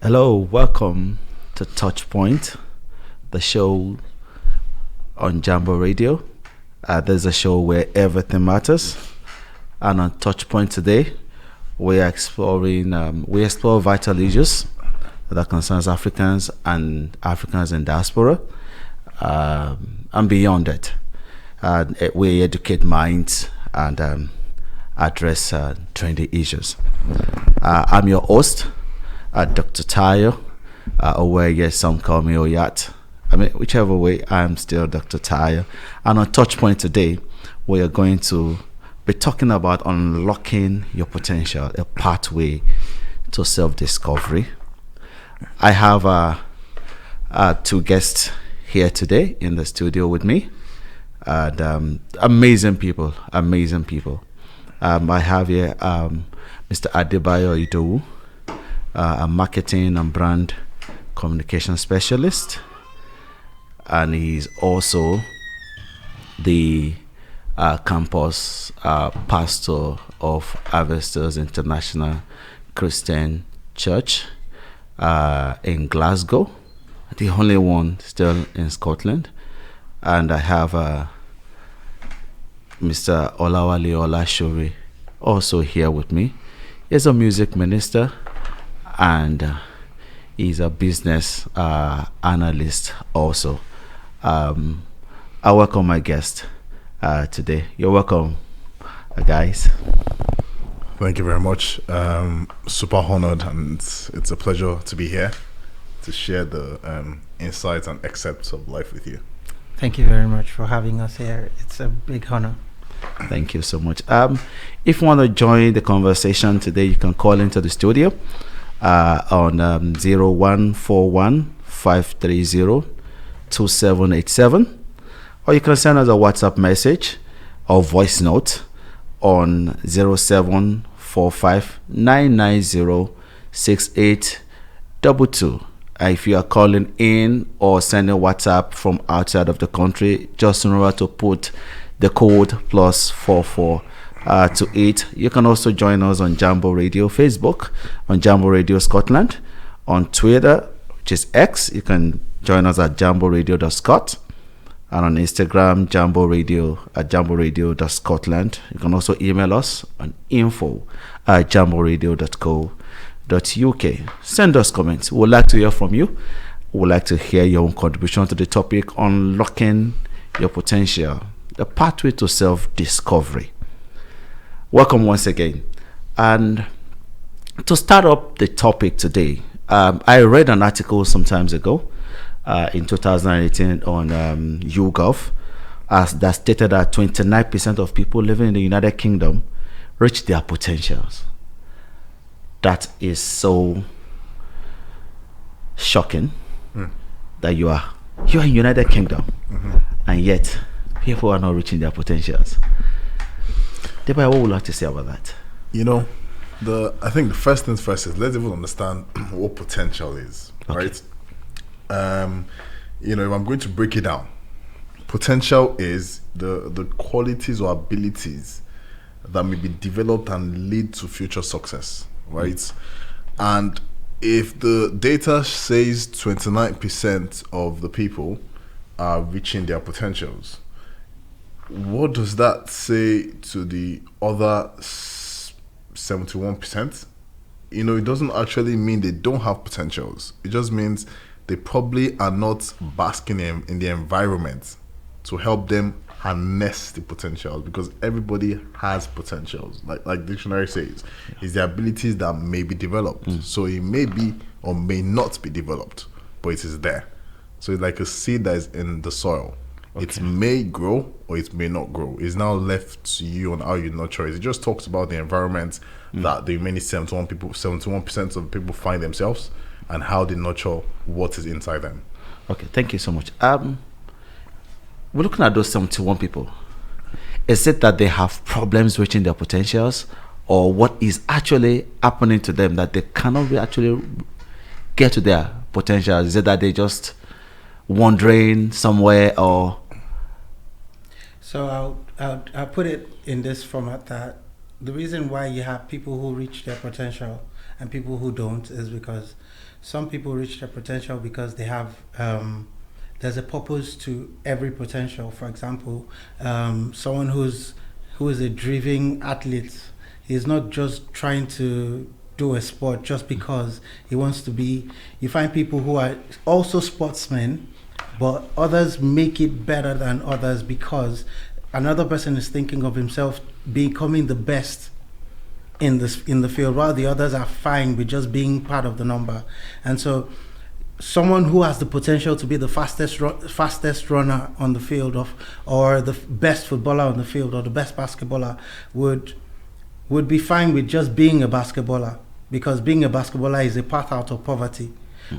Hello, welcome to TouchPoint, the show on Jambo Radio. There's a show where everything matters. And on TouchPoint today, we explore vital issues that concerns Africans and Africans in diaspora, and beyond it. We educate minds and address trendy issues. I'm your host, Dr. Tayo, or yes, some call me Oyat. I mean, whichever way, I'm still Dr. Tayo. And on TouchPoint today, we are going to be talking about unlocking your potential, a pathway to self-discovery. I have two guests here today in the studio with me, and amazing people. I have here Mr. Adebayo Idowu, a marketing and brand communication specialist, and he's also the campus pastor of Harvesters International Christian Church in Glasgow, the only one still in Scotland. And I have Mr. Olawale Olashore also here with me. He's a music minister and he's a business analyst also. I welcome my guest today. You're welcome, guys. Thank you very much. Super honored, and it's a pleasure to be here to share the insights and excerpts of life with you. Thank you very much for having us here. It's a big honor. Thank you so much. If you want to join the conversation today, you can call into the studio on 0141 530 2787, or you can send us a WhatsApp message or voice note on 0745 990 6822. If you are calling in or sending WhatsApp from outside of the country, just remember to put the code +44 to 8. You can also join us on Jambo Radio Facebook, on Jambo Radio Scotland, on Twitter, which is X. You can join us at jamboradio.scot, and on Instagram, Jambo Radio at jamboradio.scotland. You can also email us on info@jamboradio.co.uk. Send us comments. We would like to hear from you. We would like to hear your own contribution to the topic, unlocking your potential, the pathway to self-discovery. Welcome once again. And to start up the topic today, I read an article some times ago in 2018 on YouGov that stated that 29% of people living in the United Kingdom reach their potentials. That is so shocking that you are in United Kingdom, and yet people are not reaching their potentials. Adebayo, what would you like to say about that? You know, I think the first things first is let's even understand what potential is, right? If I'm going to break it down, potential is the qualities or abilities that may be developed and lead to future success, right? And if the data says 29% of the people are reaching their potentials, what does that say to the other 71%? It doesn't actually mean they don't have potentials. It just means they probably are not basking in the environment to help them harness the potentials, because everybody has potentials. Like dictionary says, it's the abilities that may be developed. So it may be or may not be developed, but it is there. So it's like a seed that is in the soil. Okay. It may grow or it may not grow. It's now left to you on how you nurture it. It just talks about the environment that the remaining 71% of people find themselves, and how they nurture what is inside them. Okay, thank you so much. We're looking at those 71 people. Is it that they have problems reaching their potentials, or what is actually happening to them that they cannot actually get to their potentials? Is it that they just wandering somewhere, or? So I'll put it in this format, that the reason why you have people who reach their potential and people who don't is because some people reach their potential because they have there's a purpose to every potential. For example, someone who is a driven athlete, he's not just trying to do a sport just because he wants to be. You find people who are also sportsmen, but others make it better than others because another person is thinking of himself becoming the best in the field, while the others are fine with just being part of the number. And so someone who has the potential to be the fastest runner on the field or the best footballer on the field or the best basketballer would be fine with just being a basketballer, because being a basketballer is a path out of poverty.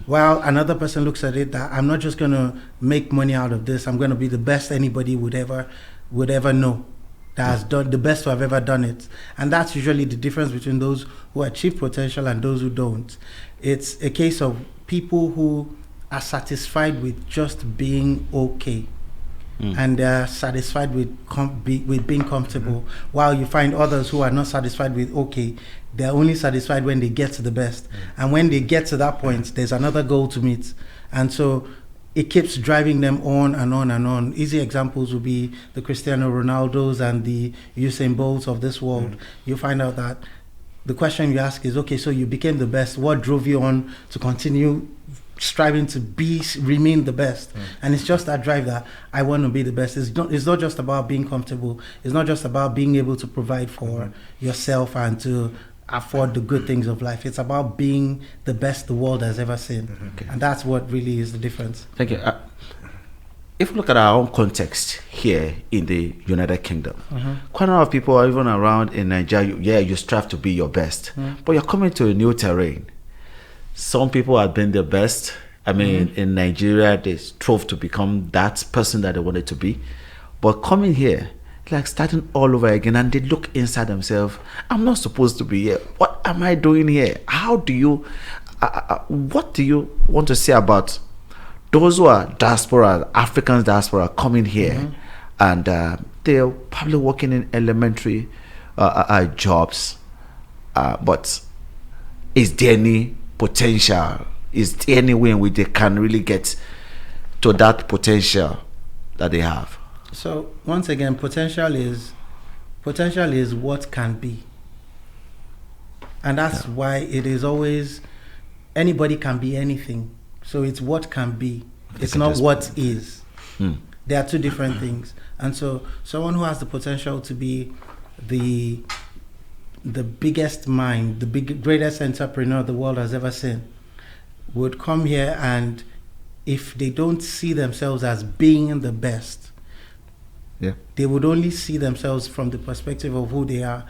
While another person looks at it that I'm not just going to make money out of this, I'm going to be the best anybody would ever know, that has done the best to have ever done it. And that's usually the difference between those who achieve potential and those who don't. It's a case of people who are satisfied with just being okay, and they're satisfied with being comfortable, while you find others who are not satisfied with okay. They're only satisfied when they get to the best, and when they get to that point, there's another goal to meet, and so it keeps driving them on and on and on. Easy examples would be the Cristiano Ronaldos and the Usain Bolts of this world. You find out that the question you ask is, okay, so you became the best. What drove you on to continue striving to remain the best? And it's just that drive that I want to be the best. It's not just about being comfortable. It's not just about being able to provide for yourself and to afford the good things of life. It's about being the best the world has ever seen. And that's what really is the difference. Thank you. If we look at our own context here in the United Kingdom, quite a lot of people are even around in Nigeria. You strive to be your best, but you're coming to a new terrain. Some people have been their best. I mean, in Nigeria, they strove to become that person that they wanted to be. But coming here, like starting all over again, and they look inside themselves, I'm not supposed to be here. What am I doing here? How do you, what do you want to say about those who are diaspora, African diaspora coming here, and they're probably working in elementary jobs, but is there any potential? Is there any way in which they can really get to that potential that they have? So once again, potential is what can be, and that's why it is always anybody can be anything. So it's what can be. It's not what is. There are two different things. And so someone who has the potential to be the biggest mind, the greatest entrepreneur the world has ever seen, would come here, and if they don't see themselves as being the best, they would only see themselves from the perspective of who they are.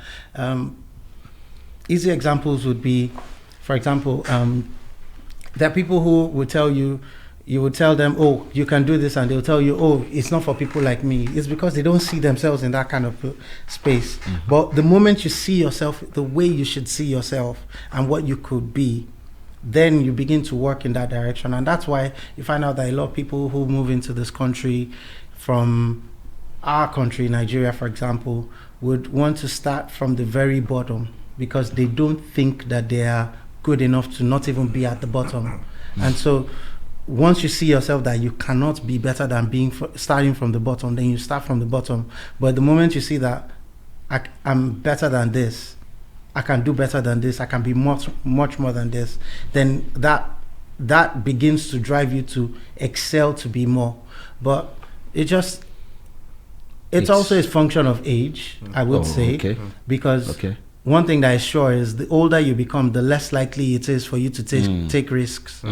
Easy examples would be, for example, there are people who would tell you would tell them, oh, you can do this, and they'll tell you, oh, it's not for people like me. It's because they don't see themselves in that kind of space. But the moment you see yourself the way you should see yourself and what you could be, then you begin to work in that direction. And that's why you find out that a lot of people who move into this country from our country, Nigeria, for example, would want to start from the very bottom because they don't think that they are good enough to not even be at the bottom. And so once you see yourself that you cannot be better than starting from the bottom, then you start from the bottom. But the moment you see that I'm better than this, I can do better than this, I can be much more than this, then that begins to drive you to excel, to be more. But it's also a function of age, I would say, because one thing that is sure is the older you become, the less likely it is for you to take risks.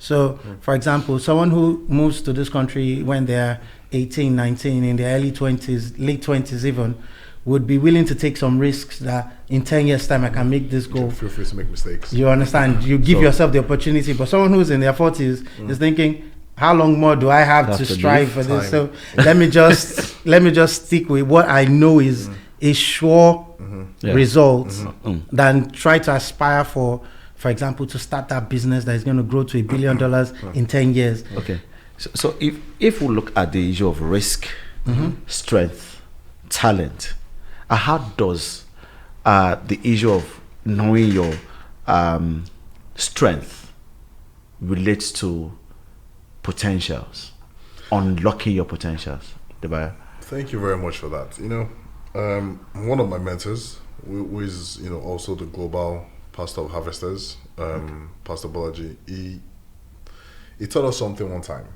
So, for example, someone who moves to this country when they're 18, 19, in their early 20s, late 20s even, would be willing to take some risks that in 10 years' time I can make this goal. Feel free to make mistakes. You understand? You give yourself the opportunity. But someone who's in their 40s is thinking, how long more do I have to strive for this? So let me just stick with what I know is a sure result than try to aspire for example, to start that business that is going to grow to $1 billion in 10 years. Okay. So if we look at the issue of risk, strength, talent, how does the issue of knowing your strength relates to potentials, unlocking your potentials? Adebayo? Thank you very much for that. One of my mentors, who is also the global pastor of harvesters, Pastor Bolaji, he taught us something one time,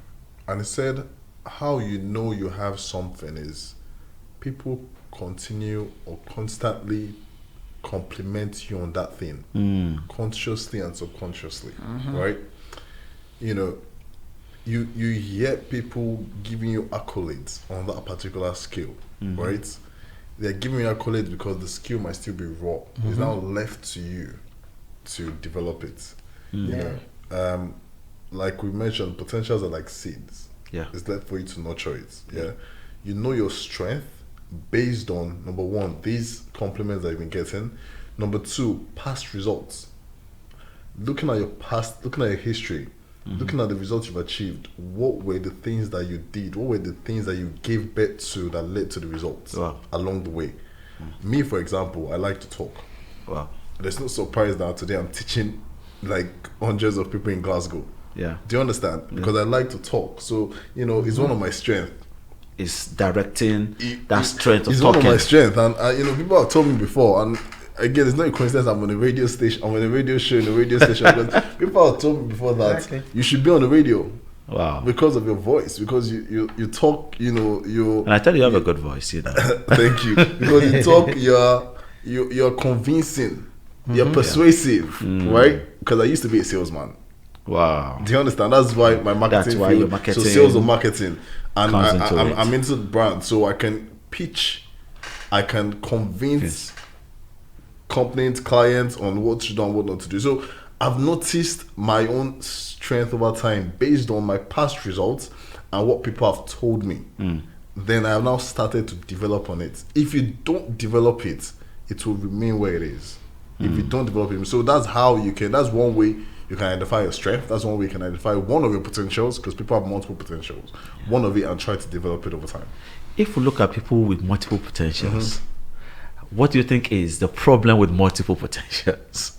and he said, how you know you have something is people continue or constantly compliment you on that thing, consciously and subconsciously, right? You hear people giving you accolades on that particular skill, right? They're giving you accolades because the skill might still be raw. It's now left to you to develop it. Like we mentioned, potentials are like seeds. Yeah. It's left for you to nurture it. Yeah. You know your strength based on, number one, these compliments that you've been getting. Number two, past results. Looking at your past, looking at your history, looking at the results you've achieved, what were the things that you did? What were the things that you gave birth to that led to the results along the way? Me, for example, I like to talk. Wow. There's no surprise that today I'm teaching like hundreds of people in Glasgow. Yeah. Do you understand? Because I like to talk. So, it's one of my strengths. It's directing that strength of it's talking. It's one of my strengths. And, people have told me before, and again, it's not a coincidence I'm on a radio station, I'm on a radio show in a radio station. Because people have told me before that you should be on the radio. Wow. Because of your voice. Because you talk, you... And I tell you have a good voice, Thank you. Because you talk, you're convincing. You're persuasive, right? Because I used to be a salesman. Wow. Do you understand? That's why my marketing. That's why your marketing. So sales or marketing, and I'm into brand, so I can pitch, I can convince companies, clients on what to do and what not to do. So I've noticed my own strength over time based on my past results and what people have told me. Then I have now started to develop on it. If you don't develop it, it will remain where it is. If you don't develop it, so that's how you can. That's one way you can identify your strength. That's one way you can identify one of your potentials, because people have multiple potentials. One of it, and try to develop it over time. If we look at people with multiple potentials, what do you think is the problem with multiple potentials?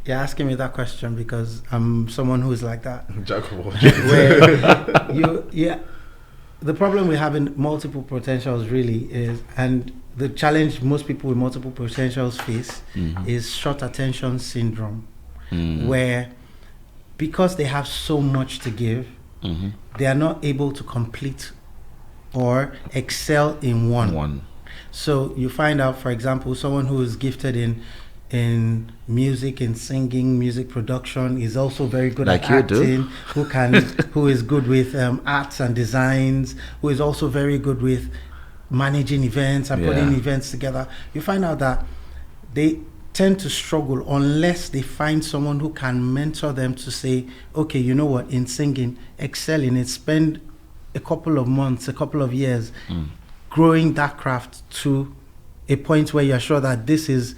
You're asking me that question because I'm someone who's like that. Jack of all trades. The problem with having multiple potentials really is, and the challenge most people with multiple potentials face is short attention syndrome, where because they have so much to give, they are not able to complete or excel in one. So you find out, for example, someone who is gifted in music and singing, music production, is also very good at acting, who is good with arts and designs, who is also very good with managing events and putting events together. You find out that they tend to struggle unless they find someone who can mentor them to say, okay, you know what, in singing, excel in it, spend a couple of months, a couple of years growing that craft to a point where you're sure that this is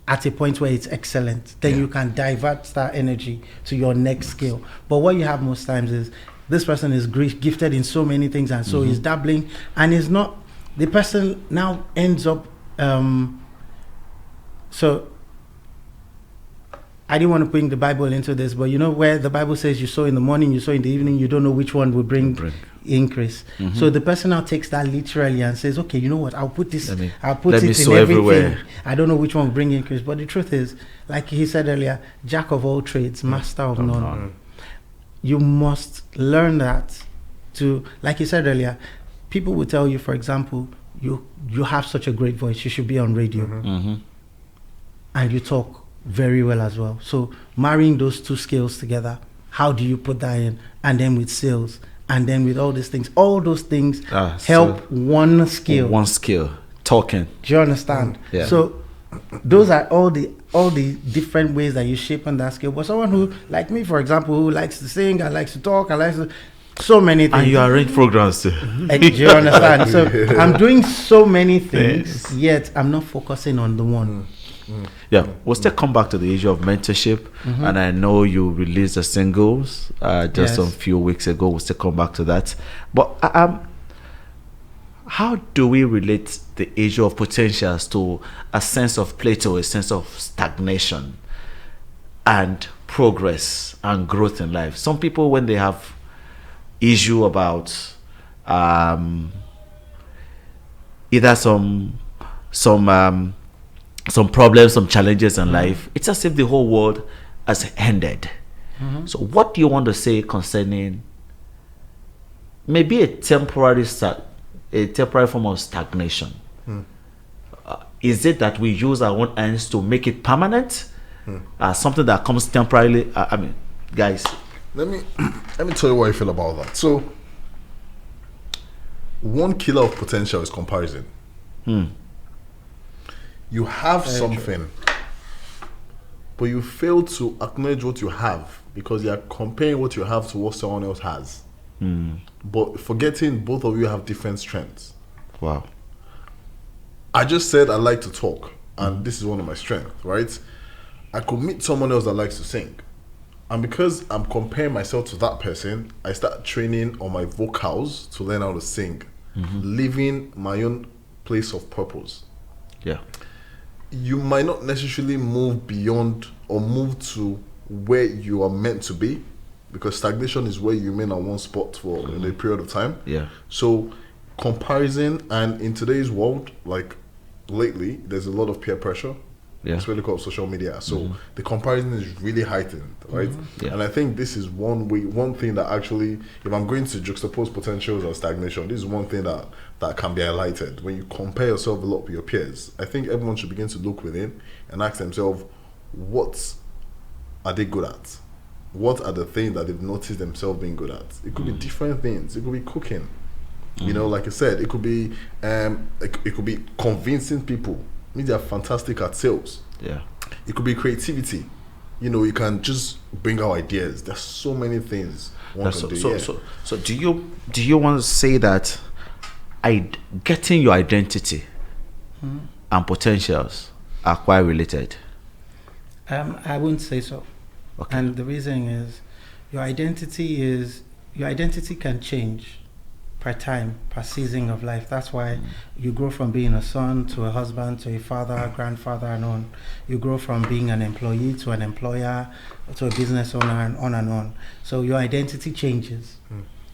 at a point where it's excellent. Then you can divert that energy to your next skill. But what you have most times is this person is gifted in so many things, and so he's dabbling, and is not, the person now ends up, so I didn't want to bring the Bible into this, but you know where the Bible says you sow in the morning, you sow in the evening, you don't know which one will bring increase. So the person now takes that literally and says, okay, you know what, I'll put this, I'll put it in everything. Everywhere. I don't know which one will bring increase. But the truth is, like he said earlier, jack of all trades, master of none. You must learn that to, like he said earlier, people will tell you, for example, you have such a great voice, you should be on radio. And you talk very well as well. So marrying those two skills together, how do you put that in? And then with sales, and then with all these things, all those things help one skill. One skill, talking. Do you understand? So those are all the different ways that you shape on that skill. But someone who, like me, for example, who likes to sing, I likes to talk, I likes to, so many things. And you arrange programs too. Do you understand? So I'm doing so many things, yet I'm not focusing on the one. We'll still come back to the issue of mentorship, and I know you released the singles just a few weeks ago. We'll still come back to that. But how do we relate the issue of potentials to a sense of plateau, a sense of stagnation, and progress and growth in life? Some people, when they have issue about either some problems, some challenges in life, it's as if the whole world has ended. So what do you want to say concerning maybe a temporary form of stagnation? Is it that we use our own hands to make it permanent? Something that comes temporarily? I mean, guys, let me tell you what I feel about that. So, one killer of potential is comparison. You have something, but you fail to acknowledge what you have because you are comparing what you have to what someone else has. But forgetting both of you have different strengths. Wow. I just said I like to talk, and this is one of my strengths, right? I could meet someone else that likes to sing, and because I'm comparing myself to that person, I start training on my vocals to learn how to sing, leaving my own place of purpose. Yeah. You might not necessarily move beyond or move to where you are meant to be, because stagnation is where you remain at one spot for a period of time. Yeah. So comparison, and in today's world, like lately, there's a lot of peer pressure. Yeah. It's really called social media. So the comparison is really heightened, right? Yeah. And I think this is one thing that actually, if I'm going to juxtapose potentials and stagnation, this is one thing that can be highlighted. When you compare yourself a lot with your peers, I think everyone should begin to look within and ask themselves, what are they good at? What are the things that they've noticed themselves being good at? It could be different things. It could be cooking. You know, like I said, it could be convincing people. I mean, they are fantastic at sales. Yeah. It could be creativity. You know, you can just bring out ideas. There's so many things one can do. So do you want to say that getting your identity and potentials are quite related? I wouldn't say so. Okay. And the reason is your identity can change per time, per season of life. That's why you grow from being a son to a husband to a father, grandfather, and on. You grow from being an employee to an employer to a business owner, and on and on. So your identity changes,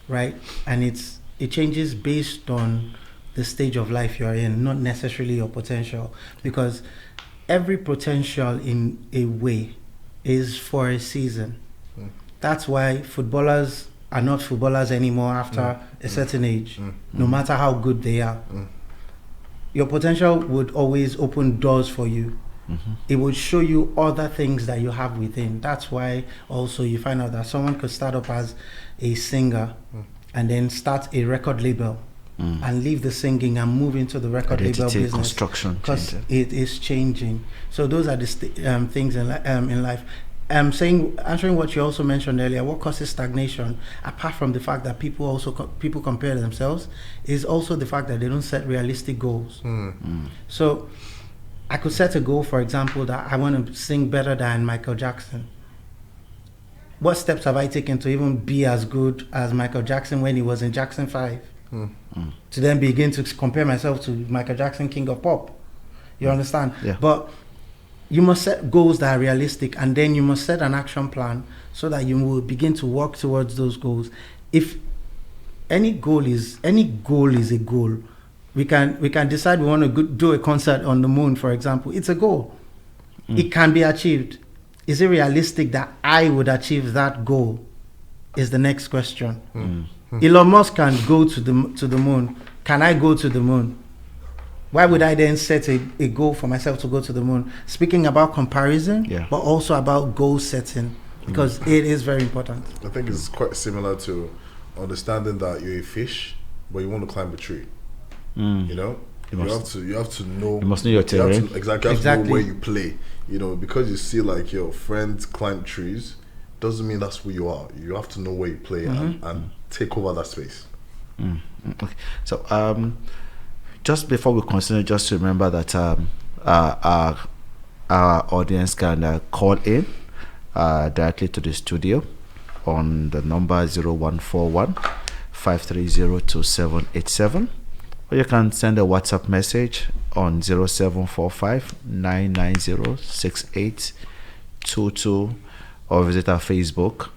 right? And it changes based on the stage of life you're in, not necessarily your potential, because every potential in a way is for a season. That's why footballers are not footballers anymore after a certain age, no matter how good they are. Your potential would always open doors for you. It would show you other things that you have within. That's why also you find out that someone could start up as a singer and then start a record label and leave the singing and move into the record label business. Construction, because it is changing. So those are the things in life. Answering what you also mentioned earlier, what causes stagnation, apart from the fact that people compare themselves, is also the fact that they don't set realistic goals. So I could set a goal, for example, that I want to sing better than Michael Jackson. What steps have I taken to even be as good as Michael Jackson when he was in Jackson 5? To then begin to compare myself to Michael Jackson, King of Pop. You understand? Yeah. But you must set goals that are realistic, and then you must set an action plan so that you will begin to work towards those goals. If any goal is a goal, we can decide we want to do a concert on the moon, for example. It's a goal. It can be achieved. Is it realistic that I would achieve that goal? Is the next question. Elon Musk can go to the moon. Can I go to the moon? Why would I then set a goal for myself to go to the moon? Speaking about comparison, but also about goal setting, because it is very important. I think it's quite similar to understanding that you're a fish, but you want to climb a tree. You know, you have to know. You must know your terrain. You have to know where you play. You know, because you see like your friends climb trees, doesn't mean that's who you are. You have to know where you play and take over that space. Okay. So just before we continue, just remember that our audience can call in directly to the studio on the number 0141 530 2787. or you can send a WhatsApp message on 0745 990 6822, or visit our Facebook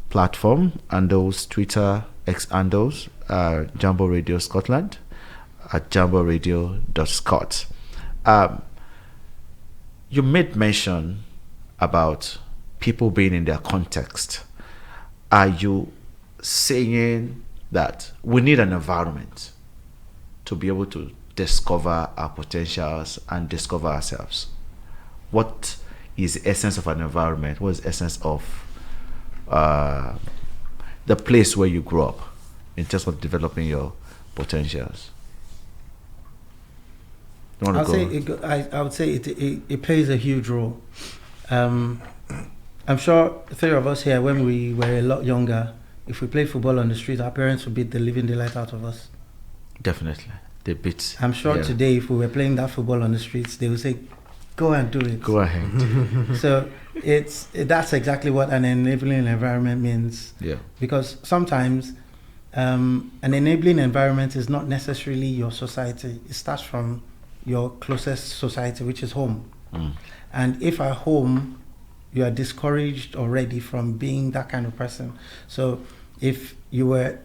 platform and those Twitter X handles, Jambo Radio Scotland at jamboradio.scot. You made mention about people being in their context. Are you saying that we need an environment to be able to discover our potentials and discover ourselves? What is the essence of an environment? What is the essence of the place where you grew up in terms of developing your potentials? I would say it plays a huge role. I'm sure the three of us here, when we were a lot younger, if we played football on the street, our parents would beat the living daylight out of us. Definitely, they beat. I'm sure today, if we were playing that football on the streets, they would say, "Go and do it. Go ahead." So that's exactly what an enabling environment means. Yeah. Because sometimes an enabling environment is not necessarily your society. It starts from your closest society, which is home. And if at home you are discouraged already from being that kind of person, so if you had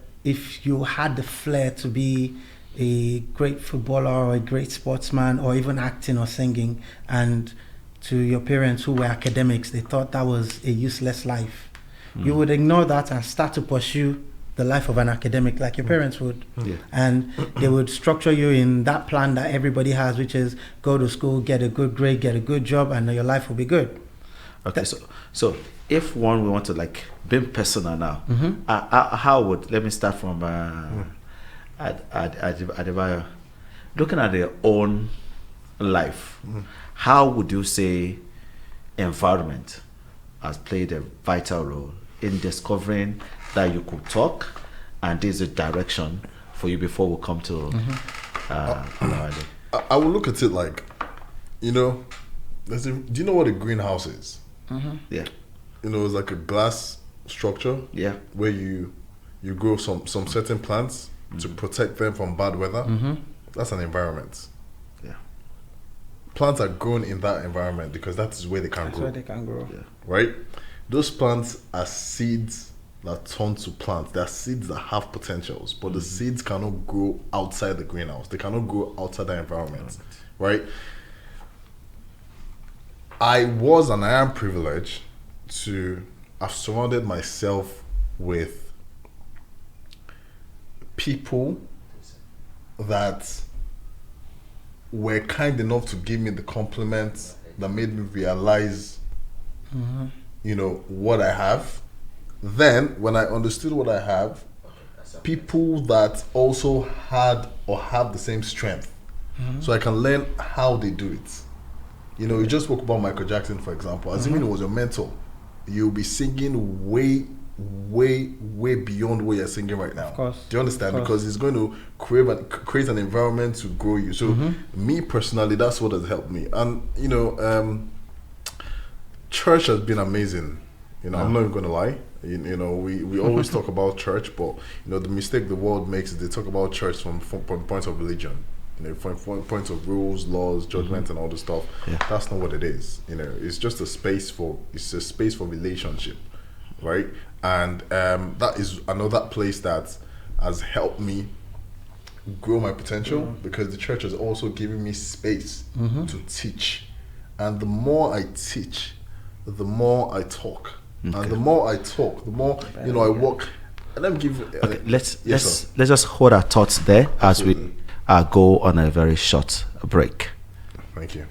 the flair to be a great footballer or a great sportsman or even acting or singing, and to your parents who were academics, they thought that was a useless life, you would ignore that and start to pursue the life of an academic like your parents would. Yeah. And they would structure you in that plan that everybody has, which is go to school, get a good grade, get a good job, and your life will be good. Okay, so if we want to like be personal now, how would, let me start from Adebayo, looking at their own life, how would you say environment has played a vital role in discovering that you could talk and there's a direction for you before we come to Olawale? I would look at it like, do you know what a greenhouse is? Yeah. It's like a glass structure. Yeah. Where you grow some certain plants to protect them from bad weather. That's an environment. Yeah. Plants are grown in that environment because that is where they can grow. That's where they can grow. Yeah. Right? Those plants are seeds that turn to plants. They are seeds that have potentials, but the seeds cannot grow outside the greenhouse. They cannot grow outside the environment. Right? I was and I am privileged to have surrounded myself with people that were kind enough to give me the compliments that made me realize, what I have. Then, when I understood what I have, people that also had or have the same strength, so I can learn how they do it. You just spoke about Michael Jackson, for example. Assuming it was your mentor, you'll be singing way, way, way beyond what you're singing right now. Of course. Do you understand? Because it's going to create an environment to grow you. So, me personally, that's what has helped me. And, church has been amazing. I'm not even going to lie. We always talk about church, but, the mistake the world makes is they talk about church from points of religion. From points of rules, laws, judgment, and all the stuff. Yeah. That's not what it is. It's just a space for relationship, right? And that is another place that has helped me grow my potential because the church has also given me space to teach. And the more I teach, the more I talk. Okay. And the more I talk, the more I walk. And let me give. Let's just hold our thoughts there. Absolutely. As we go on a very short break. Thank you.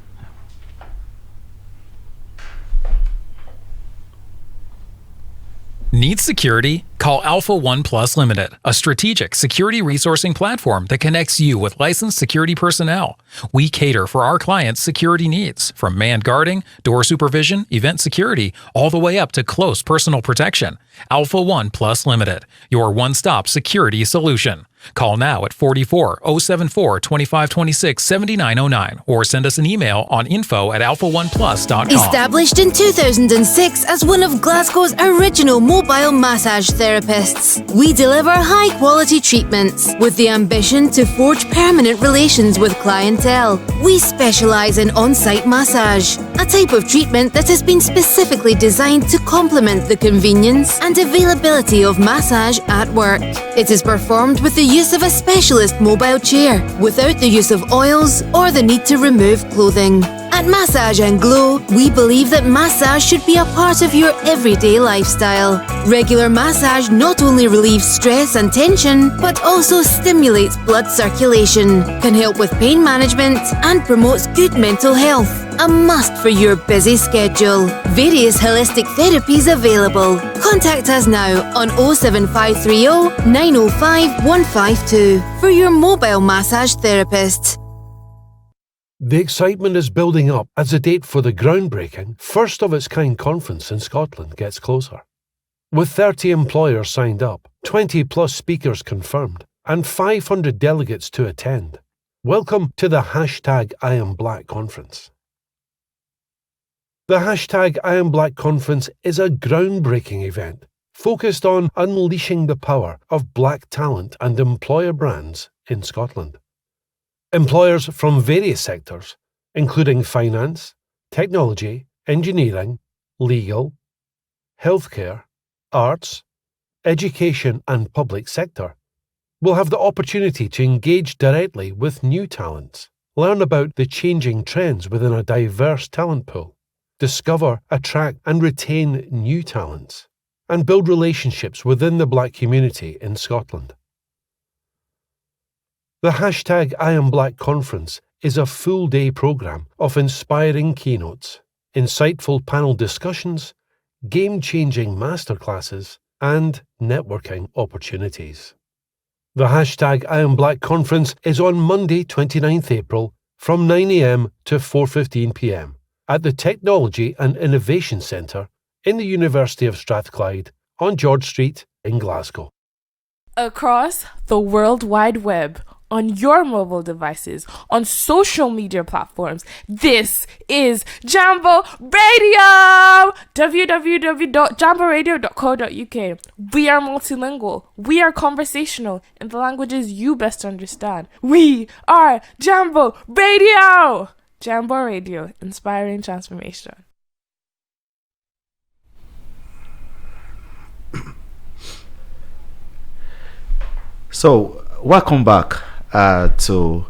Need security? Call Alpha One Plus Limited, a strategic security resourcing platform that connects you with licensed security personnel. We cater for our clients' security needs, from manned guarding, door supervision, event security, all the way up to close personal protection. Alpha One Plus Limited, your one-stop security solution. Call now at 44-074-2526-7909 or send us an email on info@alpha1plus.com. Established in 2006 as one of Glasgow's original mobile massage therapists, we deliver high-quality treatments with the ambition to forge permanent relations with clientele. We specialise in on-site massage, a type of treatment that has been specifically designed to complement the convenience and availability of massage at work. It is performed with the use of a specialist mobile chair, without the use of oils or the need to remove clothing. At Massage and Glow, we believe that massage should be a part of your everyday lifestyle. Regular massage not only relieves stress and tension, but also stimulates blood circulation, can help with pain management, and promotes good mental health. A must for your busy schedule. Various holistic therapies available. Contact us now on 07530 905 152 for your mobile massage therapist. The excitement is building up as the date for the groundbreaking, first of its kind conference in Scotland gets closer. With 30 employers signed up, 20 plus speakers confirmed, and 500 delegates to attend. Welcome to the #IamBlack conference. The #IamBlack conference is a groundbreaking event focused on unleashing the power of black talent and employer brands in Scotland. Employers from various sectors, including finance, technology, engineering, legal, healthcare, arts, education and public sector, will have the opportunity to engage directly with new talents, learn about the changing trends within a diverse talent pool, discover, attract and retain new talents, and build relationships within the black community in Scotland. The #IamBlack conference is a full-day programme of inspiring keynotes, insightful panel discussions, game-changing masterclasses, and networking opportunities. The #IamBlack conference is on Monday 29th April from 9 a.m. to 4:15 p.m. at the Technology and Innovation Centre in the University of Strathclyde on George Street in Glasgow. Across the World Wide Web, on your mobile devices, on social media platforms, this is Jambo Radio! www.jamboradio.co.uk. We are multilingual. We are conversational in the languages you best understand. We are Jambo Radio! Jambo Radio, inspiring transformation. So, welcome back to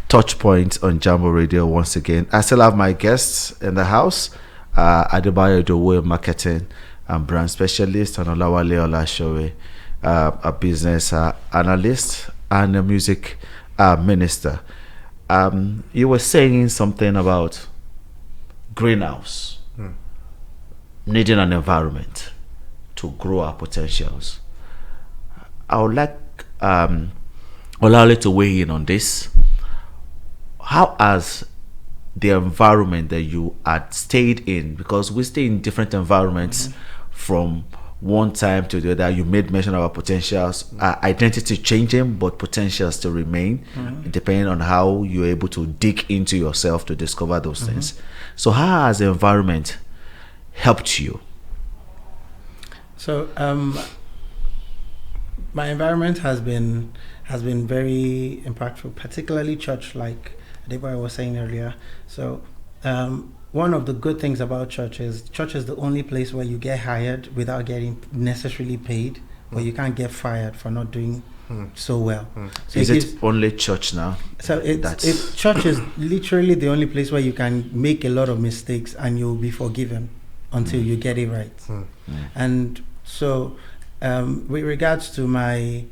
TouchPoint on Jambo Radio once again. I still have my guests in the house, Adebayo, marketing and brand specialist, and Olawale Olashore, a business analyst and a music minister. You were saying something about greenhouse, needing an environment to grow our potentials. I would like Olawale to weigh in on this. How has the environment that you had stayed in, because we stay in different environments from one time to the other, you made mention of our potentials, identity changing, but potentials to remain, depending on how you're able to dig into yourself to discover those things. So how has the environment helped you? So my environment has been very impactful, particularly church, like Adebayo was saying earlier. So one of the good things about church is the only place where you get hired without getting necessarily paid, but you can't get fired for not doing so well. So is it only church now? So church is literally the only place where you can make a lot of mistakes and you'll be forgiven until you get it right. And so with regards to my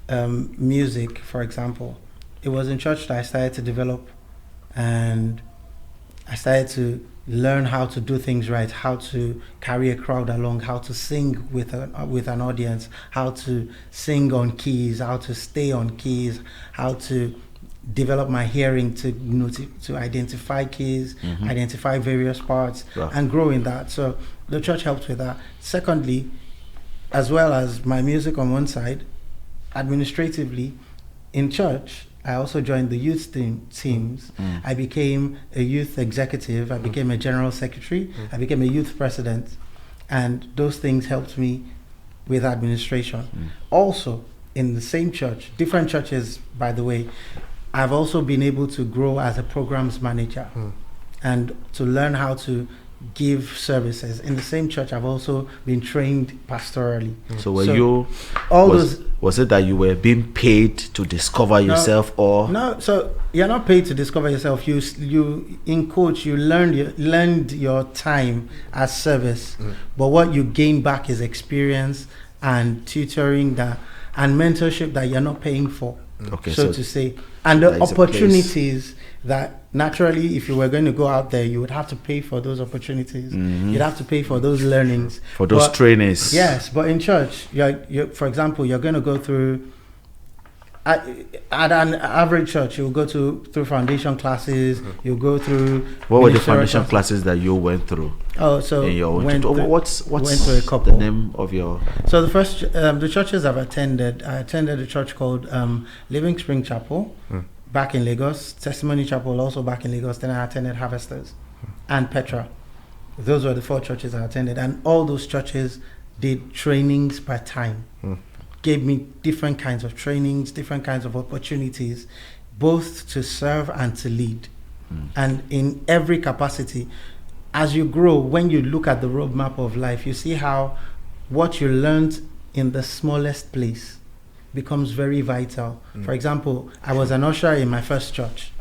music, for example, it was in church that I started to develop, and I started to learn how to do things right, how to carry a crowd along, how to sing with an audience, how to sing on keys, how to stay on keys, how to develop my hearing to identify keys, identify various parts, and grow in that. So the church helped with that. Secondly, as well as my music on one side, administratively, in church, I also joined the youth teams. I became a youth executive. I became a general secretary. I became a youth president. And those things helped me with administration. Also, in the same church, different churches, by the way, I've also been able to grow as a programs manager and to learn how to give services. In the same church, I've also been trained pastorally. So was it that you were being paid to discover yourself, or no? So you're not paid to discover yourself. You in coach, you learned your time as service, but what you gain back is experience and tutoring and mentorship that you're not paying for. Okay, so to say, and the opportunities that naturally, if you were going to go out there, you would have to pay for those opportunities. You'd have to pay for those learnings, for those trainings. Yes, but in church, you're, for example, you're going to go through. At an average church, you'll go through foundation classes. You'll go through. What were the foundation classes that you went through? Oh, so what's through a couple. The name of your? So the first, the churches I've attended, I attended a church called Living Spring Chapel, back in Lagos. Testimony Chapel, also back in Lagos. Then I attended Harvesters, and Petra. Those were the 4 churches I attended, and all those churches did trainings per time. Gave me different kinds of trainings, different kinds of opportunities, both to serve and to lead. And in every capacity, as you grow, when you look at the roadmap of life, you see how what you learned in the smallest place becomes very vital. For example, I was an usher in my first church.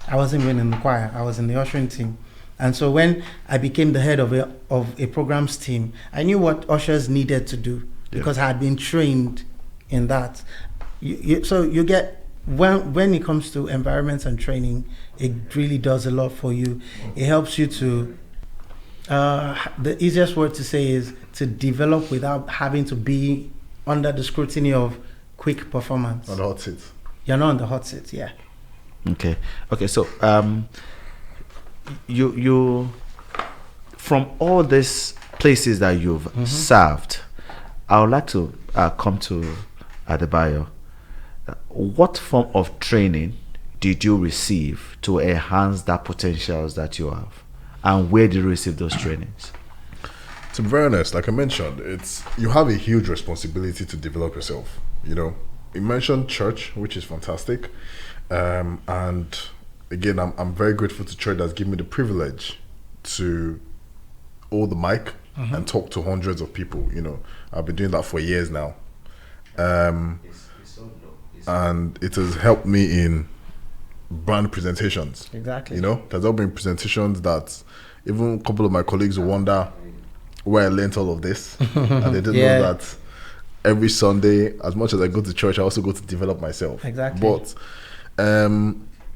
I wasn't even in the choir, I was in the ushering team. And so when I became the head of a programs team, I knew what ushers needed to do because I had been trained in that. So you get, when it comes to environments and training, it really does a lot for you. It helps you to, the easiest word to say is to develop without having to be under the scrutiny of quick performance. On the hot seat. You're not on the hot seat, yeah. Okay, so you from all these places that you've served, I would like to come to Adebayo. What form of training did you receive to enhance that potentials that you have, and where did you receive those trainings? To be very honest, like I mentioned, you have a huge responsibility to develop yourself. You mentioned church, which is fantastic, and again, I'm very grateful to church that's given me the privilege to hold the mic and talk to hundreds of people. I've been doing that for years now, and it has helped me in brand presentations. Exactly. There's all been presentations that even a couple of my colleagues will wonder where I learned all of this, and they didn't know that every Sunday, as much as I go to church, I also go to develop myself. Exactly. But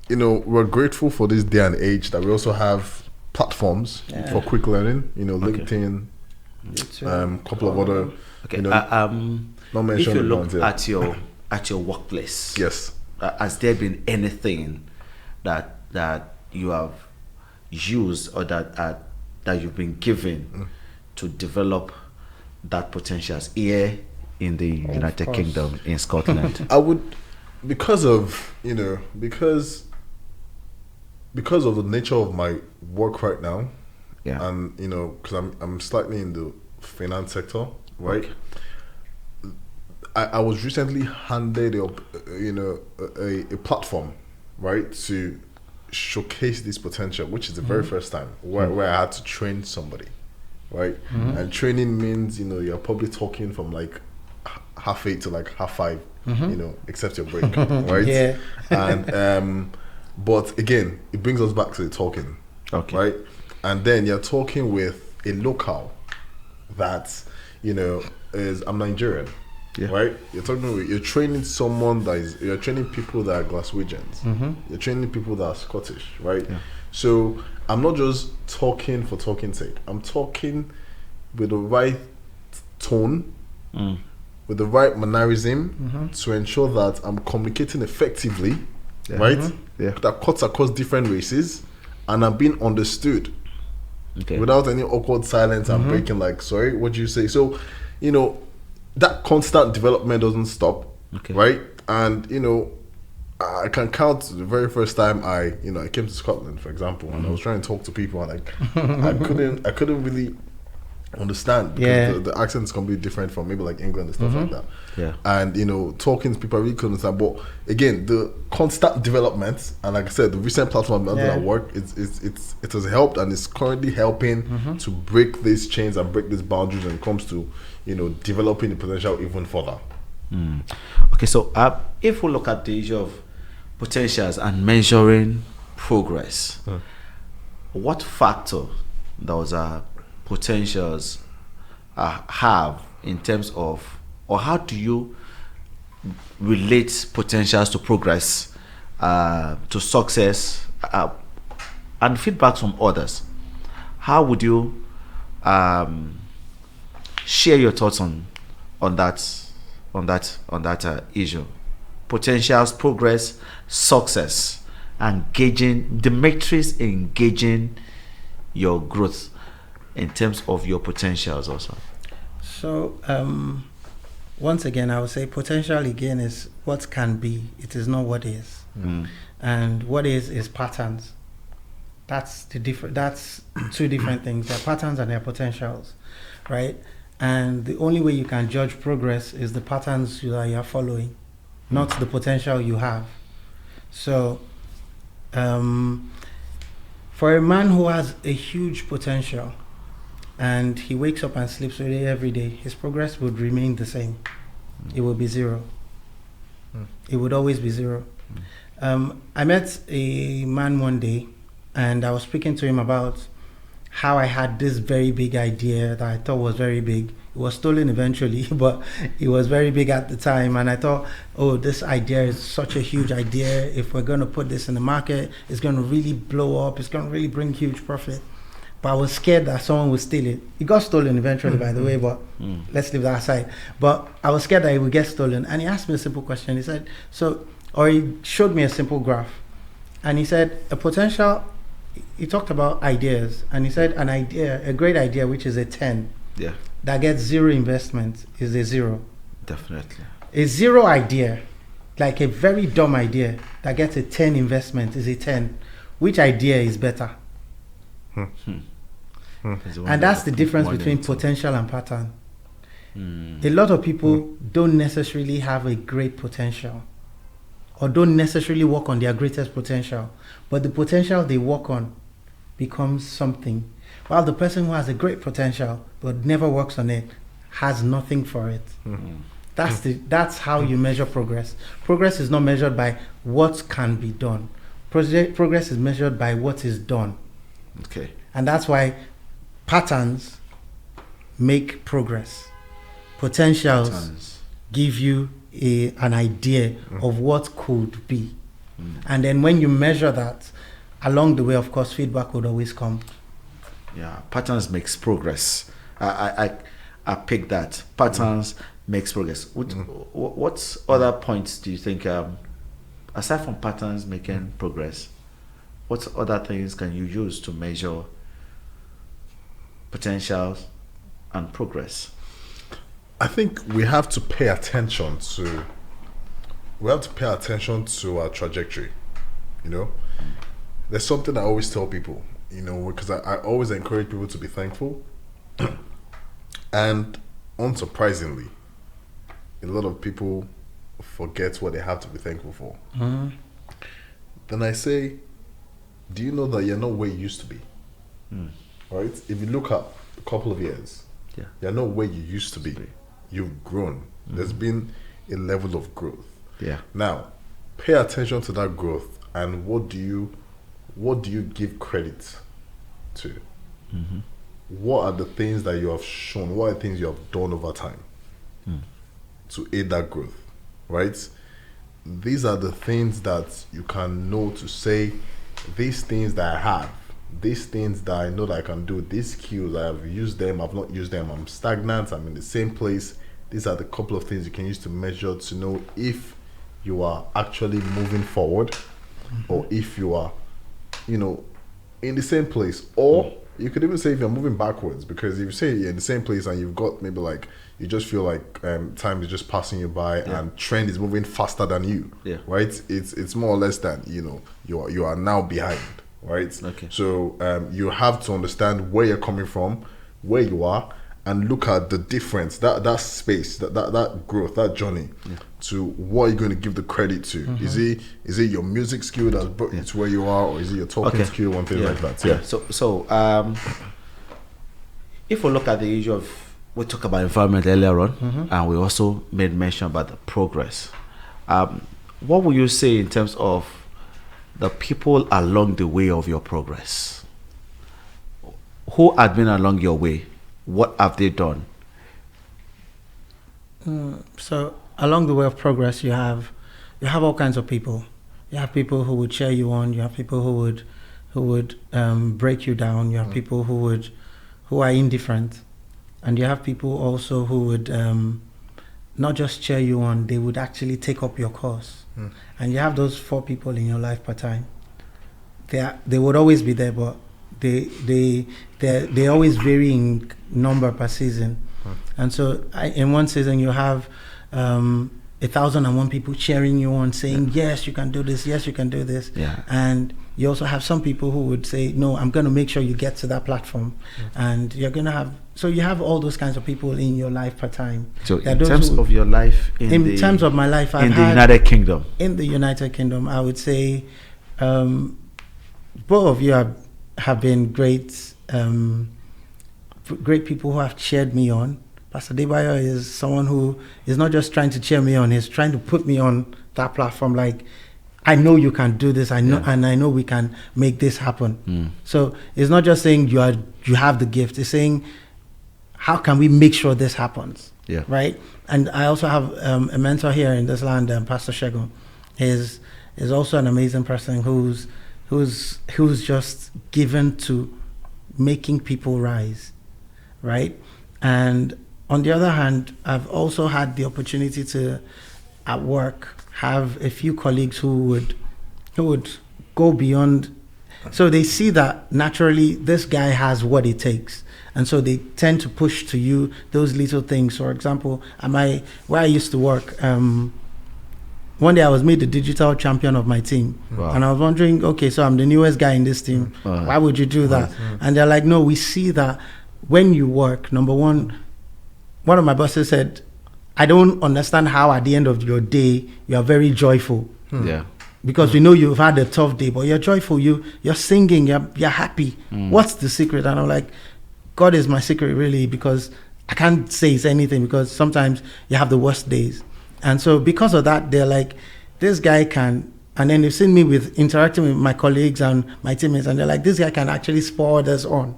we're grateful for this day and age that we also have platforms for quick learning. LinkedIn, couple of other. Okay. If you look at your workplace, yes, has there been anything that you have used or that you've been given to develop that potential here in the United Kingdom, in Scotland? I would, because of the nature of my work right now, and because I'm slightly in the finance sector, right? Okay. I was recently handed a platform, right, to showcase this potential, which is the very first time where I had to train somebody, right? And training means you're probably talking from like 8:30 to like 5:30, except your break, right? Yeah. And but again, it brings us back to the talking, right? And then you're talking with a local that is, I'm Nigerian. Yeah. Right, you're training someone you're training people that are Glaswegians. You're training people that are Scottish, right? Yeah. So I'm not just talking for talking's sake. I'm talking with the right tone, with the right mannerism to ensure that I'm communicating effectively, right? That cuts across different races, and I'm being understood without any awkward silence and breaking like, sorry, what do you say? So, that constant development doesn't stop, right? And I can count the very first time I came to Scotland, for example, and I was trying to talk to people, and I couldn't really understand because the accent is completely different from maybe like England and stuff like that. Yeah. And talking to people, I really couldn't understand. But again, the constant development, and like I said, the recent platform that I work, it has helped, and it's currently helping to break these chains and break these boundaries when it comes to developing the potential even further. Okay, so if we look at the issue of potentials and measuring progress, what factor those potentials have in terms of, or how do you relate potentials to progress, to success, and feedback from others? How would you share your thoughts on that issue? Potentials, progress, success, engaging the matrix, engaging your growth in terms of your potentials also. So once again, I would say potential again is what can be. It is not what is. And what is patterns. That's that's two different things. There are patterns and there are potentials, right? And the only way you can judge progress is the patterns that you are following, not the potential you have. So for a man who has a huge potential and he wakes up and sleeps with it every day, his progress would remain the same. It will be zero. It would always be zero. I met a man one day, and I was speaking to him about how I had this very big idea that I thought was very big. It was stolen eventually, but it was very big at the time. And I thought, oh, this idea is such a huge idea. If we're going to put this in the market, it's going to really blow up. It's going to really bring huge profit. But I was scared that someone would steal it. It got stolen eventually, by the way, but let's leave that aside. But I was scared that it would get stolen. And he asked me a simple question. He said, he showed me a simple graph. And he said, a potential, he talked about ideas. And he said, an idea, a great idea, which is a 10, that gets zero investment, is a 0. Definitely. A 0 idea, like a very dumb idea, that gets a 10 investment, is a 10. Which idea is better? And that's the difference between potential and pattern. A lot of people don't necessarily have a great potential, or don't necessarily work on their greatest potential, but the potential they work on becomes something, while the person who has a great potential but never works on it has nothing for it. That's how you measure progress. Progress is not measured by what can be done. Progress is measured by what is done. Okay. And that's why patterns make progress. Potentials give you an idea of what could be. And then when you measure that, along the way, of course, feedback would always come. Yeah, patterns makes progress. I pick that. Patterns makes progress. What other points do you think, aside from patterns making progress, what other things can you use to measure potentials and progress? I think we have to pay attention to our trajectory. There's something I always tell people, because I always encourage people to be thankful. And unsurprisingly, a lot of people forget what they have to be thankful for. Then I say, do you know that you're not where you used to be? Right? If you look at a couple of years, you're not where you used to be. You've grown. There's been a level of growth. Now, pay attention to that growth, and what do you give credit to? What are the things that you have shown? What are the things you have done over time to aid that growth? Right? These are the things that you can know to say, these things that I have, these things that I know that I can do, these skills, I have used them, I've not used them, I'm stagnant, I'm in the same place. These are the couple of things you can use to measure, to know if you are actually moving forward or if you are, in the same place, or You could even say if you're moving backwards, because if you say you're in the same place and you've got maybe like you just feel like time is just passing you by and trend is moving faster than you, right? It's more or less that you are now behind, right? Okay. So you have to understand where you're coming from, where you are, and look at the difference, that space, that growth, that journey, to what you're going to give the credit to. Is it your music skill that's brought you to where you are, or is it your talking skill, one thing like that? Yeah. So if we look at the issue of, we talked about environment earlier on, and we also made mention about the progress. What would you say in terms of the people along the way of your progress? Who had been along your way? What have they done? So along the way of progress, you have all kinds of people. You have people who would cheer you on. You have people who would break you down. You have people who are indifferent, and you have people also who would not just cheer you on. They would actually take up your cause. And you have those 4 people in your life per time. They would always be there, but they always vary in number per season. And so in one season you have 1,001 people cheering you on, saying yes, you can do this, yes, you can do this. And you also have some people who would say, no, I'm going to make sure you get to that platform. And you're going to have, so you have all those kinds of people in your life per time. So in terms of your life, in terms of my life, in the United Kingdom, in the United Kingdom, I would say both of you have been great people who have cheered me on. Pastor Adebayo is someone who is not just trying to cheer me on, he's trying to put me on that platform, like, I know you can do this, I know, and I know we can make this happen. So it's not just saying you have the gift, it's saying, how can we make sure this happens? Right? And I also have a mentor here in this land, Pastor Shegun. Is also an amazing person who's just given to making people rise, right? And on the other hand, I've also had the opportunity to, at work, have a few colleagues who would go beyond. So they see that naturally this guy has what it takes, and so they tend to push to you those little things. For example, where I used to work, one day I was made the digital champion of my team. And I was wondering, okay, so I'm the newest guy in this team. Why would you do that? And they're like, no, we see that when you work, number one of my bosses said, I don't understand how at the end of your day you are very joyful. Because we know you've had a tough day, but you're joyful, you're singing, you're happy. What's the secret? And I'm like, God is my secret, really, because I can't say it's anything, because sometimes you have the worst days. And so because of that, they're like, this guy can, and then they've seen me interacting with my colleagues and my teammates, and they're like, this guy can actually spur others on.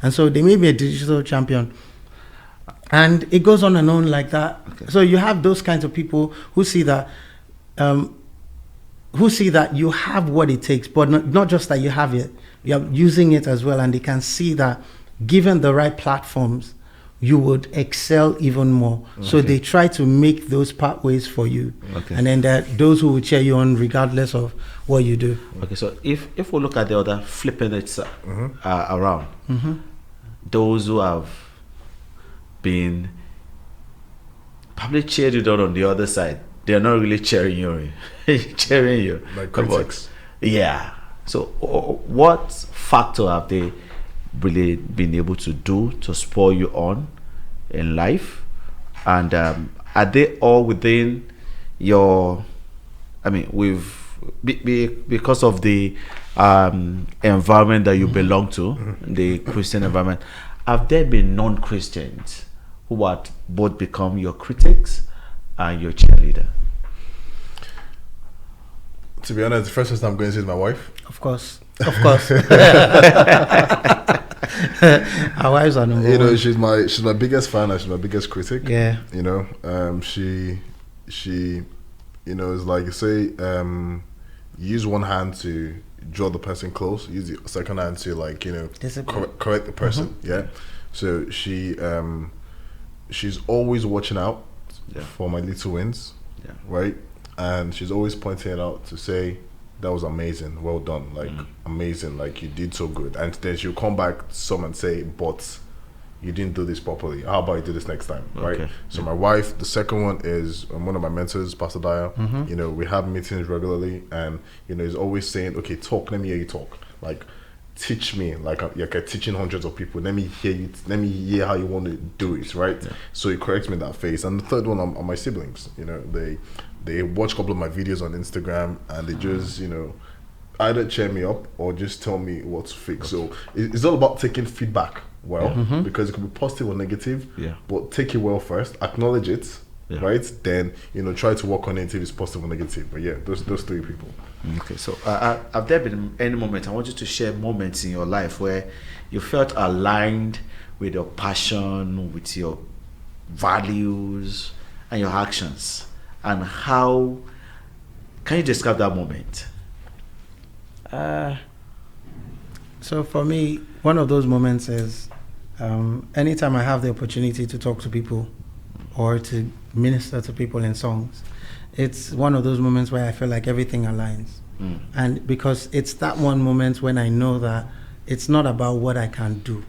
And so they made me a digital champion. And it goes on and on like that. So you have those kinds of people who see that you have what it takes, but not just that you have it, you're using it as well, and they can see that given the right platforms, you would excel even more. So they try to make those pathways for you. And then there are those who will cheer you on regardless of what you do. So if we look at the other, flipping it around, those who have been probably cheered you on the other side, they're not really cheering you. Like critics. So what factor have they really been able to do to spur you on in life? And are they all within your, because of the environment that you belong to, the Christian environment, have there been non-Christians who had both become your critics and your cheerleader? To be honest, the first person I'm going to say is my wife. Of course. Our wives are number one. She's my biggest fan and she's my biggest critic. She it's like, say, use one hand to draw the person close, use the second hand to, like, correct the person. So she's always watching out for my little wins, right? And she's always pointing it out to say, that was amazing, well done, like amazing, like you did so good. And then she'll come back some and say, but you didn't do this properly. How about you do this next time, right? So my wife, the second one is one of my mentors, Pastor Daya. You know, we have meetings regularly, and you know, he's always saying, okay, talk, let me hear you talk. Like, teach me, like you're teaching hundreds of people. Let me hear you. Let me hear how you want to do it, right? So he corrects me in that phase. And the third one are my siblings. You know, they watch a couple of my videos on Instagram, and they just, you know, either cheer me up or just tell me what to fix. So it's all about taking feedback because it could be positive or negative. But take it well first, acknowledge it, right? Then, you know, try to work on it if it's positive or negative. But yeah, those three people. Okay, so have there been any moment, I want you to share moments in your life where you felt aligned with your passion, with your values and your actions, and how can you describe that moment? So for me, one of those moments is anytime I have the opportunity to talk to people or to minister to people in songs, it's one of those moments where I feel like everything aligns. And because it's that one moment when I know that it's not about what I can do.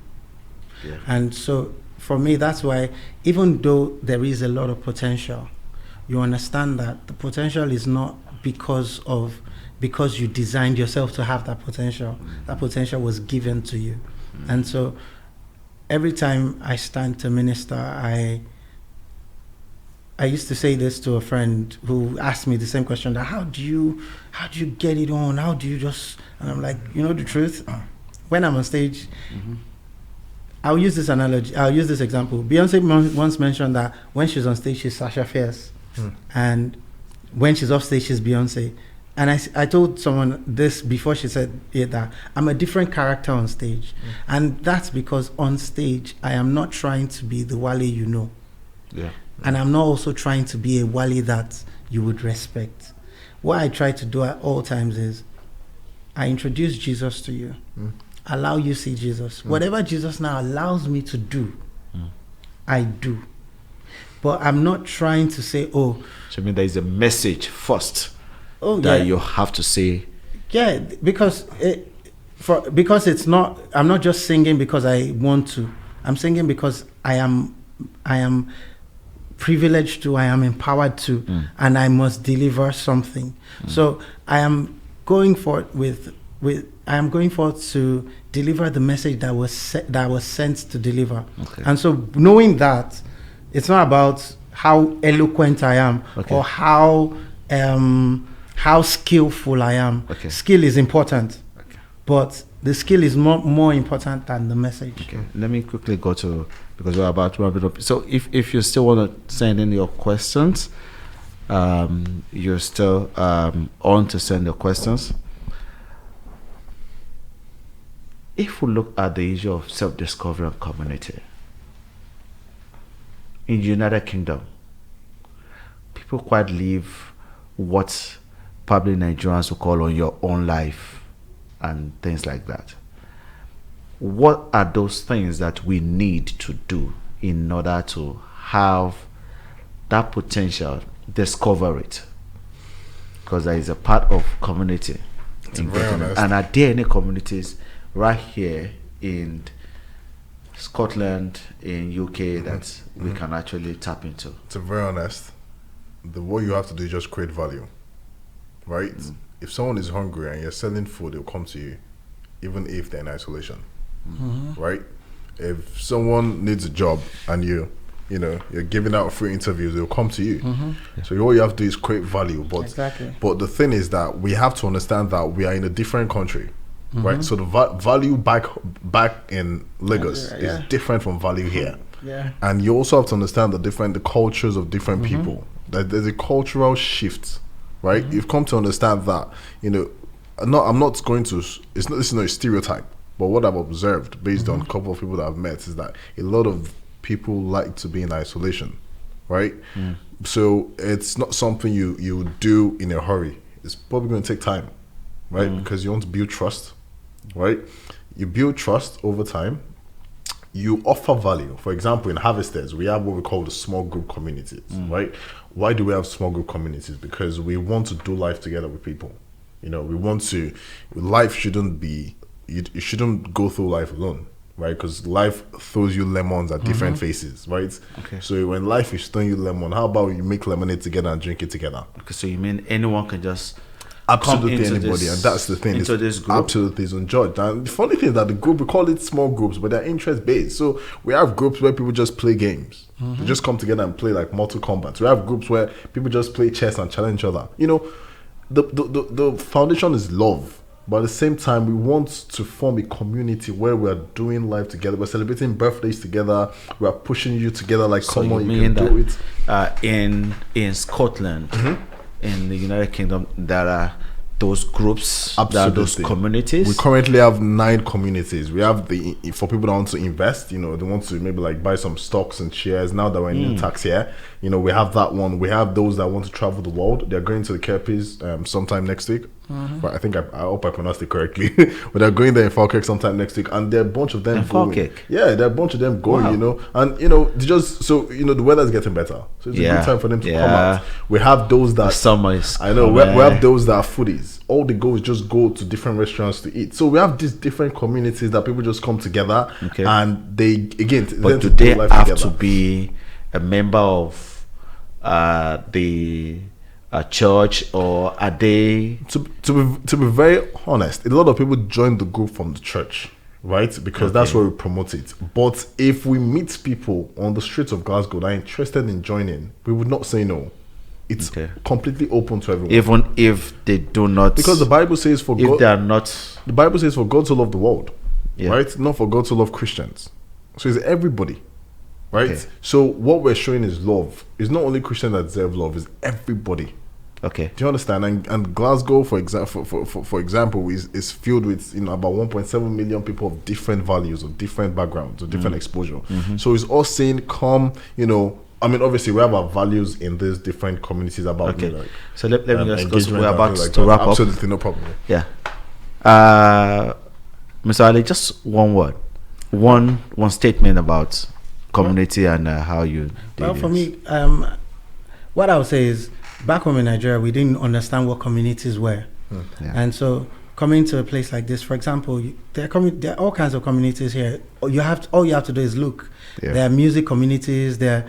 And so for me, that's why, even though there is a lot of potential, you understand that the potential is not because you designed yourself to have that potential. That potential was given to you. And so every time I stand to minister, I used to say this to a friend who asked me the same question, that how do you get it on? How do you just, and I'm like, you know the truth? When I'm on stage, I'll use this analogy, I'll use this example. Beyonce once mentioned that when she's on stage, she's Sasha Fierce. And when she's off stage, she's Beyonce. And I told someone this before she said it, that I'm a different character on stage. And that's because on stage, I am not trying to be the Wale you know. And I'm not also trying to be a Wale that you would respect. What I try to do at all times is I introduce Jesus to you, allow you see Jesus. Whatever Jesus now allows me to do, I do. But I'm not trying to say, oh. So I mean, there is a message first that you have to say. Yeah, because it's not, I'm not just singing because I want to. I'm singing because I am privileged to, I am empowered to, and I must deliver something. So I am going forth I am going forth to deliver the message that was sent to deliver. And so knowing that, it's not about how eloquent I am or how skillful I am. Skill is important, but the skill is more important than the message. Let me quickly go to, because we're about to wrap it up. So if you still want to send in your questions, you're still on to send your questions. If we look at the issue of self-discovery and community, in the United Kingdom, people quite live what probably Nigerians will call on your own life and things like that. What are those things that we need to do in order to have that potential, discover it? Because there is a part of community. And are there any communities right here in Scotland, in UK, that we can actually tap into? To be very honest, what you have to do is just create value, right? If someone is hungry and you're selling food, they'll come to you, even if they're in isolation, right? If someone needs a job and you're giving out free interviews, they'll come to you. So all you have to do is create value. But but the thing is that we have to understand that we are in a different country, right? So the value back in Lagos is different from value here. And you also have to understand the cultures of different people. That there's a cultural shift, right? You've come to understand that, I'm not going to, this is not a stereotype, but what I've observed based on a couple of people that I've met is that a lot of people like to be in isolation, right? So it's not something you do in a hurry. It's probably going to take time, right? Because you want to build trust, right? You build trust over time. You offer value. For example, in Harvesters, we have what we call the small group communities, right? Why do we have small group communities? Because we want to do life together with people, You know, we want to. Life shouldn't be. You shouldn't go through life alone, right? Because life throws you lemons at different faces, right? Okay. So when life is throwing you lemon, how about you make lemonade together and drink it together? Okay, so you mean anyone can just Absolutely come into anybody, this, and that's the thing. into this group? Absolutely is unjudged. And the funny thing is that the group, we call it small groups, but they're interest based. So we have groups where people just play games. They just come together and play like Mortal Kombat. We have groups where people just play chess and challenge each other. You know, the foundation is love. But at the same time, we want to form a community where we are doing life together. We're celebrating birthdays together. We are pushing you together. Like, So come on, you you mean can do it. that in Scotland, in the United Kingdom, there are those groups, there are those Absolutely. communities? We currently have 9 communities. We have for people that want to invest, you know, they want to maybe like buy some stocks and shares. Now that we're in the tax year, you know, we have that one. We have those that want to travel the world. They're going to the Kerpies sometime next week. But I think I hope I pronounced it correctly. But they're going there in Falkirk sometime next week, and there are a bunch of them In going. Falkirk? Yeah, there are a bunch of them going. Wow. You know, and you know, the weather's getting better, so it's a good time for them to come out. We have those that The summer is I know we coming. have those that are foodies. All they go is just go to different restaurants to eat. So we have these different communities that people just come together, Okay. and they again. But do they have to be a member of the church, or are they? To be very honest, a lot of people join the group from the church, right? Because that's where we promote it. But if we meet people on the streets of Glasgow that are interested in joining, we would not say no. It's completely open to everyone, Even if they do not, because the Bible says if they are not, the Bible says for God to love the world, Yeah. right? Not for God to love Christians. So it's everybody, right? Okay. So what we're showing is love. It's not only Christians that deserve love; it's everybody. okay, Do you understand? And Glasgow, for example, is filled with about 1.7 million people of different values, of different backgrounds, of different exposure. So it's all saying, come, I mean, obviously, we have our values in these different communities about okay. like, So let me just, because engagement we're and about things like to that. wrap up. Absolutely, no problem. Yeah. Mr. Ali, just one word, one statement about community and how you do Well, it. for me, what I would say is, back home in Nigeria, we didn't understand what communities were. Yeah. And so coming to a place like this, for example, there are all kinds of communities here. All you have to do is look. Yeah. There are music communities, there are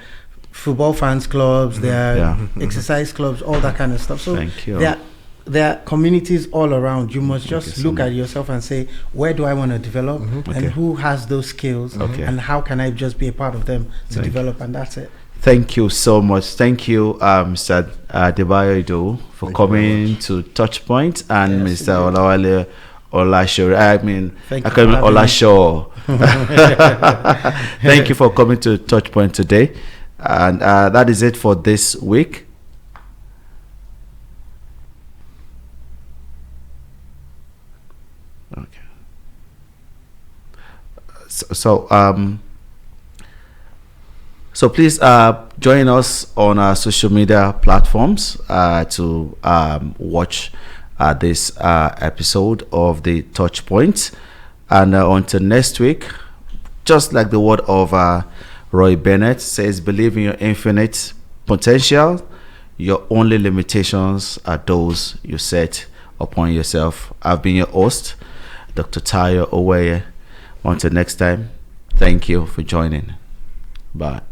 football fans clubs, there are exercise clubs, all that kind of stuff. So Thank you. there are communities all around. You must just you so look at yourself and say, where do I want to develop, Okay. and who has those skills, Okay. and how can I just be a part of them to Thank develop, and that's it. Thank you so much. Thank you, Mr. Adebayo Idowu, for Thank you very coming to TouchPoint, and Yes, Mr. Olawale Olashore. Thank I you call him for having me. Olashore. Thank you for coming to TouchPoint today. And that is it for this week. Okay. So please join us on our social media platforms to watch this episode of the TouchPoint. And until next week, just like the word of Roy Bennett says, believe in your infinite potential. Your only limitations are those you set upon yourself. I've been your host, Dr. Tayo Oweye. Until next time, thank you for joining. Bye.